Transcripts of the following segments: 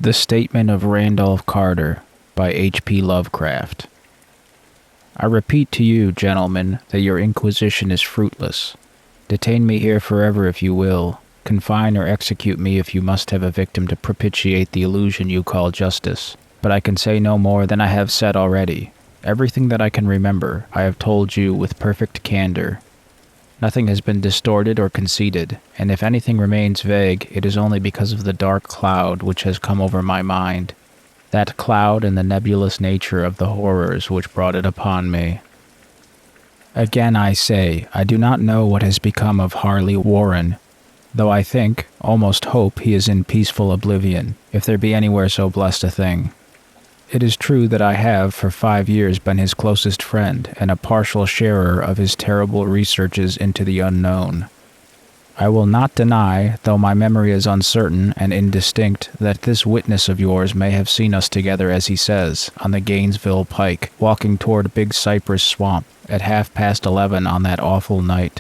The Statement of Randolph Carter by H.P. Lovecraft. I repeat to you, gentlemen, that your inquisition is fruitless. Detain me here forever if you will. Confine or execute me if you must have a victim to propitiate the illusion you call justice. But I can say no more than I have said already. Everything that I can remember, I have told you with perfect candor. Nothing has been distorted or conceited, and if anything remains vague, it is only because of the dark cloud which has come over my mind. That cloud and the nebulous nature of the horrors which brought it upon me. Again I say, I do not know what has become of Harley Warren, though I think, almost hope, he is in peaceful oblivion, if there be anywhere so blessed a thing. It is true that I have for 5 years been his closest friend and a partial sharer of his terrible researches into the unknown. I will not deny, though my memory is uncertain and indistinct, that this witness of yours may have seen us together, as he says, on the Gainesville Pike, walking toward Big Cypress Swamp at 11:30 on that awful night.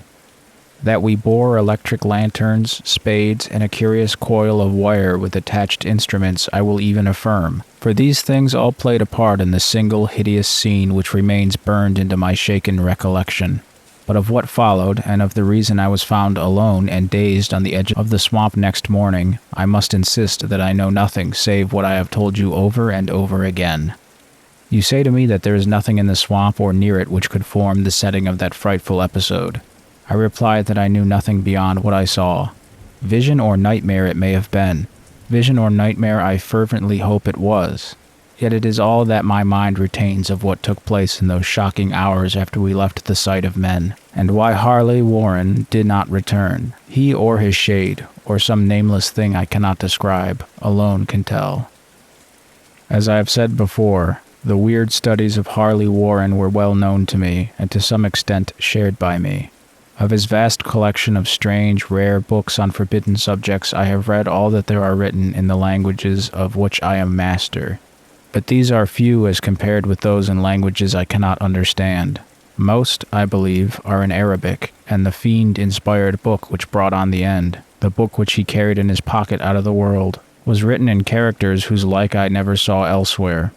That we bore electric lanterns, spades, and a curious coil of wire with attached instruments I will even affirm, for these things all played a part in the single hideous scene which remains burned into my shaken recollection. But of what followed, and of the reason I was found alone and dazed on the edge of the swamp next morning, I must insist that I know nothing save what I have told you over and over again. You say to me that there is nothing in the swamp or near it which could form the setting of that frightful episode. I replied that I knew nothing beyond what I saw. Vision or nightmare it may have been. Vision or nightmare I fervently hope it was. Yet it is all that my mind retains of what took place in those shocking hours after we left the sight of men, and why Harley Warren did not return. He or his shade, or some nameless thing I cannot describe, alone can tell. As I have said before, the weird studies of Harley Warren were well known to me, and to some extent shared by me. Of his vast collection of strange, rare books on forbidden subjects, I have read all that there are written in the languages of which I am master. But these are few as compared with those in languages I cannot understand. Most, I believe, are in Arabic, and the fiend-inspired book which brought on the end, the book which he carried in his pocket out of the world, was written in characters whose like I never saw elsewhere.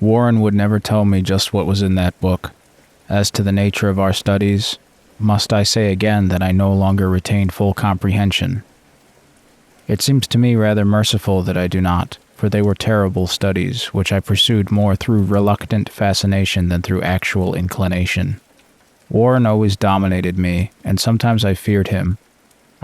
Warren would never tell me just what was in that book. As to the nature of our studies, must I say again that I no longer retain full comprehension? It seems to me rather merciful that I do not, for they were terrible studies, which I pursued more through reluctant fascination than through actual inclination. Warren always dominated me, and sometimes I feared him.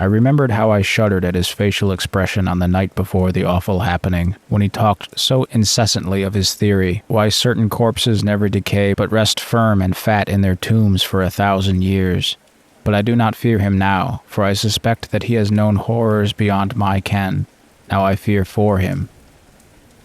I remembered how I shuddered at his facial expression on the night before the awful happening, when he talked so incessantly of his theory, why certain corpses never decay but rest firm and fat in their tombs for 1,000 years. But I do not fear him now, for I suspect that he has known horrors beyond my ken. Now I fear for him.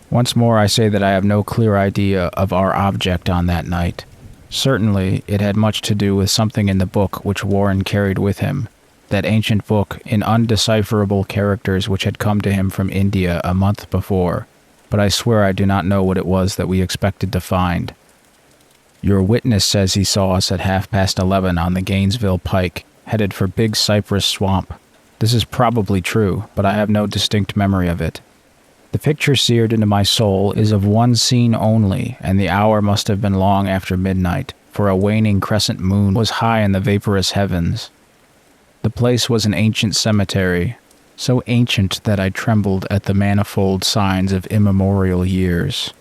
Once more I say that I have no clear idea of our object on that night. Certainly, it had much to do with something in the book which Warren carried with him, that ancient book in undecipherable characters which had come to him from India a month before, but I swear I do not know what it was that we expected to find. Your witness says he saw us at 11:30 on the Gainesville Pike, headed for Big Cypress Swamp. This is probably true, but I have no distinct memory of it. The picture seared into my soul is of one scene only, and the hour must have been long after midnight, for a waning crescent moon was high in the vaporous heavens. The place was an ancient cemetery, so ancient that I trembled at the manifold signs of immemorial years.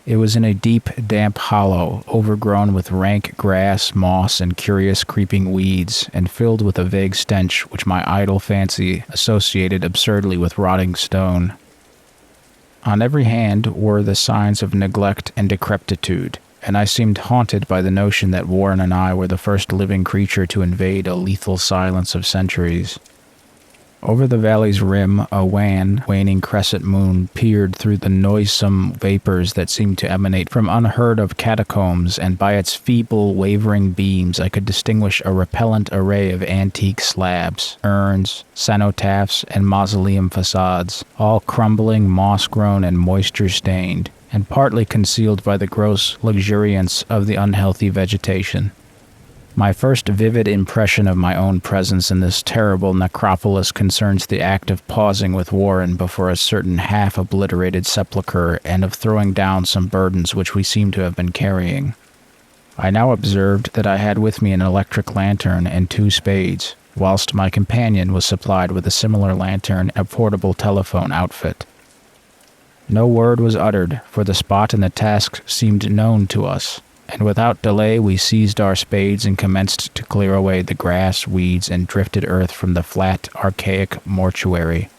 It was in a deep, damp hollow, overgrown with rank grass, moss, and curious creeping weeds, and filled with a vague stench which my idle fancy associated absurdly with rotting stone. On every hand were the signs of neglect and decrepitude, and I seemed haunted by the notion that Warren and I were the first living creature to invade a lethal silence of centuries. Over the valley's rim, a waning crescent moon peered through the noisome vapors that seemed to emanate from unheard-of catacombs, and by its feeble, wavering beams I could distinguish a repellent array of antique slabs, urns, cenotaphs, and mausoleum facades, all crumbling, moss-grown, and moisture-stained, and partly concealed by the gross luxuriance of the unhealthy vegetation. My first vivid impression of my own presence in this terrible necropolis concerns the act of pausing with Warren before a certain half-obliterated sepulchre and of throwing down some burdens which we seem to have been carrying. I now observed that I had with me an electric lantern and 2 spades, whilst my companion was supplied with a similar lantern and a portable telephone outfit. No word was uttered, for the spot and the task seemed known to us, and without delay we seized our spades and commenced to clear away the grass, weeds, and drifted earth from the flat, archaic mortuary.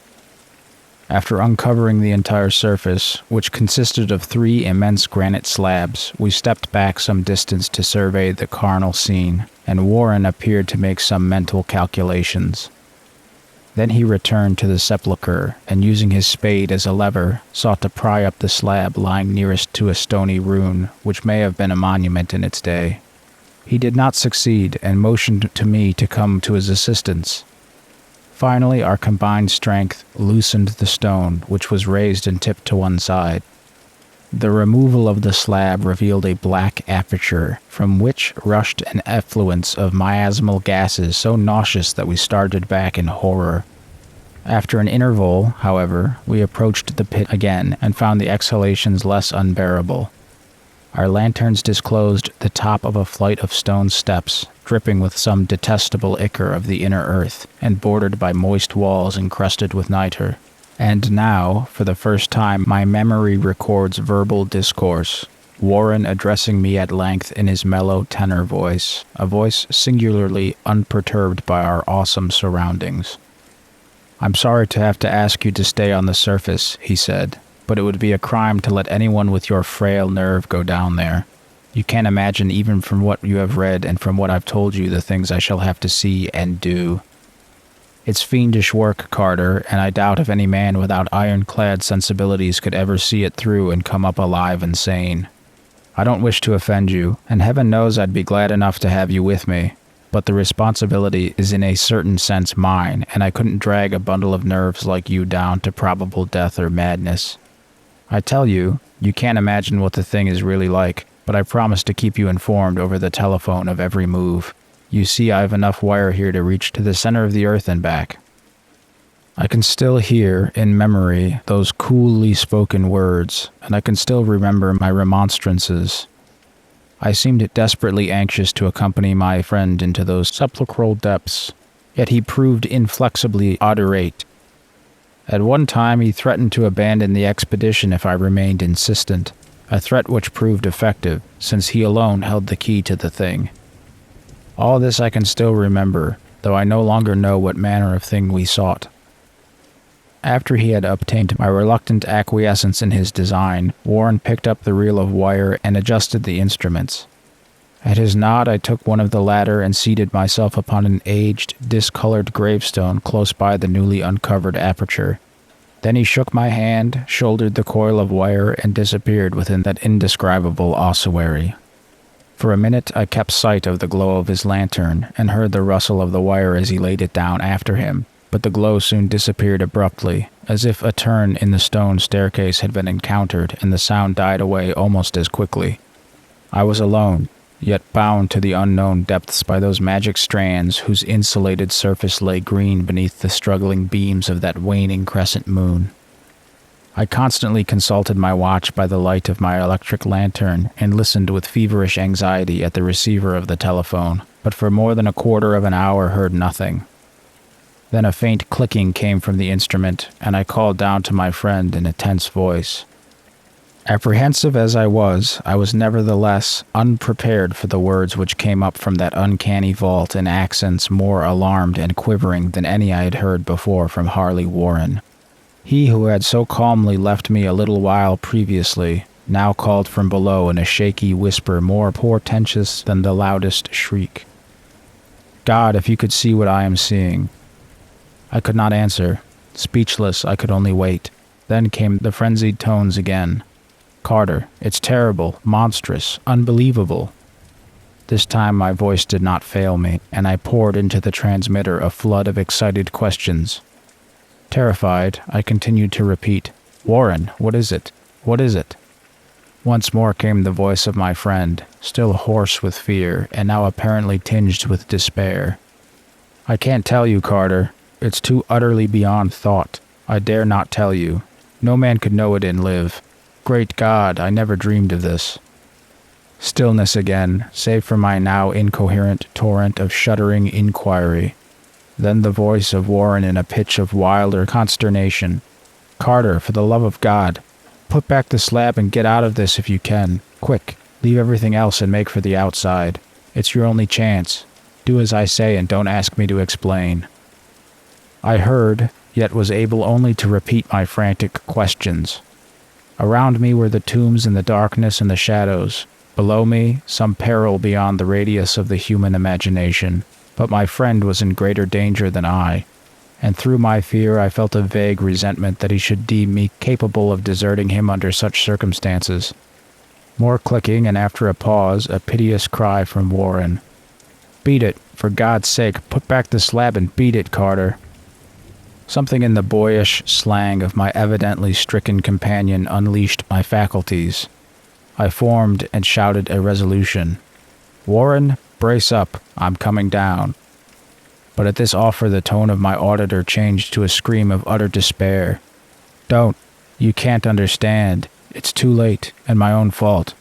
After uncovering the entire surface, which consisted of 3 immense granite slabs, we stepped back some distance to survey the carnal scene, and Warren appeared to make some mental calculations. Then he returned to the sepulchre, and using his spade as a lever, sought to pry up the slab lying nearest to a stony ruin, which may have been a monument in its day. He did not succeed, and motioned to me to come to his assistance. Finally, our combined strength loosened the stone, which was raised and tipped to one side. The removal of the slab revealed a black aperture, from which rushed an effluence of miasmal gases so nauseous that we started back in horror. After an interval, however, we approached the pit again and found the exhalations less unbearable. Our lanterns disclosed the top of a flight of stone steps, dripping with some detestable ichor of the inner earth, and bordered by moist walls encrusted with nitre. And now, for the first time, my memory records verbal discourse, Warren addressing me at length in his mellow tenor voice, a voice singularly unperturbed by our awesome surroundings. "I'm sorry to have to ask you to stay on the surface," he said, "but it would be a crime to let anyone with your frail nerve go down there. You can't imagine, even from what you have read and from what I've told you, the things I shall have to see and do. It's fiendish work, Carter, and I doubt if any man without ironclad sensibilities could ever see it through and come up alive and sane. I don't wish to offend you, and heaven knows I'd be glad enough to have you with me, but the responsibility is in a certain sense mine, and I couldn't drag a bundle of nerves like you down to probable death or madness. I tell you, you can't imagine what the thing is really like, but I promise to keep you informed over the telephone of every move. You see, I have enough wire here to reach to the center of the earth and back." I can still hear, in memory, those coolly spoken words, and I can still remember my remonstrances. I seemed desperately anxious to accompany my friend into those sepulchral depths, yet he proved inflexibly obdurate. At one time he threatened to abandon the expedition if I remained insistent, a threat which proved effective, since he alone held the key to the thing. All this I can still remember, though I no longer know what manner of thing we sought. After he had obtained my reluctant acquiescence in his design, Warren picked up the reel of wire and adjusted the instruments. At his nod, I took one of the latter and seated myself upon an aged, discolored gravestone close by the newly uncovered aperture. Then he shook my hand, shouldered the coil of wire, and disappeared within that indescribable ossuary. For a minute I kept sight of the glow of his lantern, and heard the rustle of the wire as he laid it down after him, but the glow soon disappeared abruptly, as if a turn in the stone staircase had been encountered, and the sound died away almost as quickly. I was alone, yet bound to the unknown depths by those magic strands whose insulated surface lay green beneath the struggling beams of that waning crescent moon. I constantly consulted my watch by the light of my electric lantern and listened with feverish anxiety at the receiver of the telephone, but for more than a quarter of an hour heard nothing. Then a faint clicking came from the instrument, and I called down to my friend in a tense voice. Apprehensive as I was nevertheless unprepared for the words which came up from that uncanny vault in accents more alarmed and quivering than any I had heard before from Harley Warren. He who had so calmly left me a little while previously now called from below in a shaky whisper more portentous than the loudest shriek. "God, if you could see what I am seeing." I could not answer. Speechless, I could only wait. Then came the frenzied tones again. "Carter, it's terrible, monstrous, unbelievable." This time my voice did not fail me, and I poured into the transmitter a flood of excited questions. Terrified, I continued to repeat, "Warren, what is it? What is it?" Once more came the voice of my friend, still hoarse with fear, and now apparently tinged with despair. I can't tell you, Carter. It's too utterly beyond thought. I dare not tell you. No man could know it and live. Great God, I never dreamed of this. Stillness again, save for my now incoherent torrent of shuddering inquiry. Then the voice of Warren in a pitch of wilder consternation. Carter, for the love of God, put back the slab and get out of this if you can. Quick, leave everything else and make for the outside. It's your only chance. Do as I say and don't ask me to explain. I heard, yet was able only to repeat my frantic questions. Around me were the tombs in the darkness and the shadows. Below me, some peril beyond the radius of the human imagination. But my friend was in greater danger than I, and through my fear I felt a vague resentment that he should deem me capable of deserting him under such circumstances. More clicking, and after a pause, a piteous cry from Warren. Beat it, for God's sake, put back the slab and beat it, Carter. Something in the boyish slang of my evidently stricken companion unleashed my faculties. I formed and shouted a resolution. Warren, brace up, I'm coming down. But at this offer the tone of my auditor changed to a scream of utter despair. Don't. You can't understand. It's too late, and my own fault.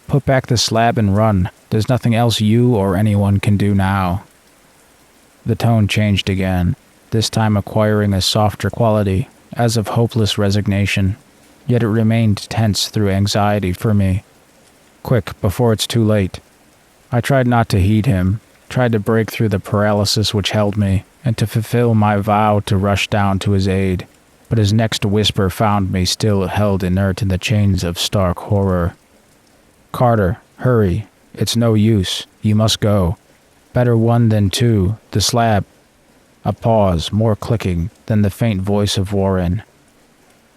Put back the slab and run. There's nothing else you or anyone can do now. The tone changed again, this time acquiring a softer quality, as of hopeless resignation. Yet it remained tense through anxiety for me. Quick, before it's too late. I tried not to heed him, tried to break through the paralysis which held me, and to fulfill my vow to rush down to his aid, but his next whisper found me still held inert in the chains of stark horror. Carter, hurry. It's no use. You must go. Better one than two. The slab. A pause, more clicking, then the faint voice of Warren.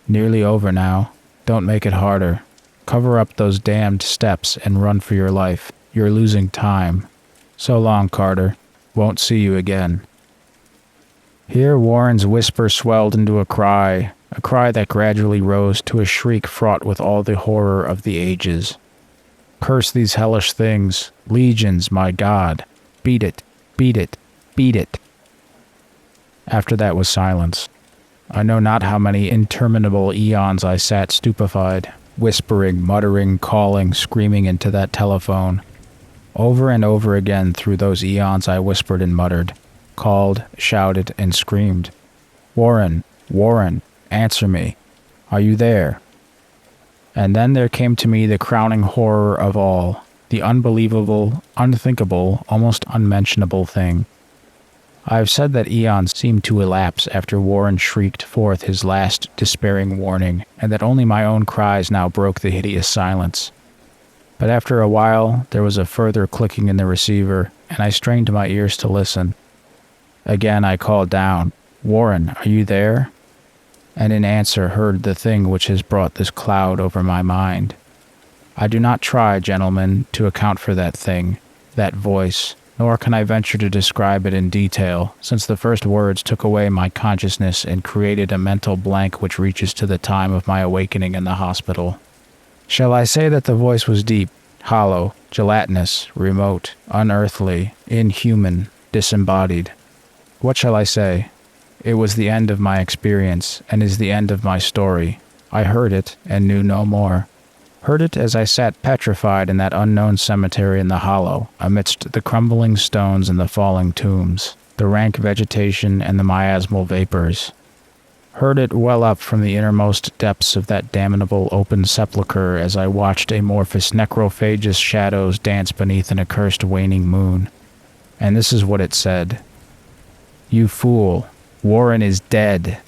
Nearly over now. Don't make it harder. Cover up those damned steps and run for your life. You're losing time. So long, Carter. Won't see you again. Here Warren's whisper swelled into a cry that gradually rose to a shriek fraught with all the horror of the ages. Curse these hellish things. Legions, my God. Beat it. Beat it. Beat it. After that was silence. I know not how many interminable eons I sat stupefied, whispering, muttering, calling, screaming into that telephone. Over and over again through those eons I whispered and muttered, called, shouted, and screamed. Warren, Warren, answer me. Are you there? And then there came to me the crowning horror of all, the unbelievable, unthinkable, almost unmentionable thing. I have said that eons seemed to elapse after Warren shrieked forth his last despairing warning, and that only my own cries now broke the hideous silence. But after a while, there was a further clicking in the receiver, and I strained my ears to listen. Again I called down, Warren, are you there? And in answer heard the thing which has brought this cloud over my mind. I do not try, gentlemen, to account for that thing, that voice, nor can I venture to describe it in detail, since the first words took away my consciousness and created a mental blank which reaches to the time of my awakening in the hospital. Shall I say that the voice was deep, hollow, gelatinous, remote, unearthly, inhuman, disembodied? What shall I say? It was the end of my experience, and is the end of my story. I heard it, and knew no more. Heard it as I sat petrified in that unknown cemetery in the hollow, amidst the crumbling stones and the falling tombs, the rank vegetation and the miasmal vapors. Heard it well up from the innermost depths of that damnable open sepulchre as I watched amorphous necrophagous shadows dance beneath an accursed waning moon. And this is what it said. You fool, Warren is dead.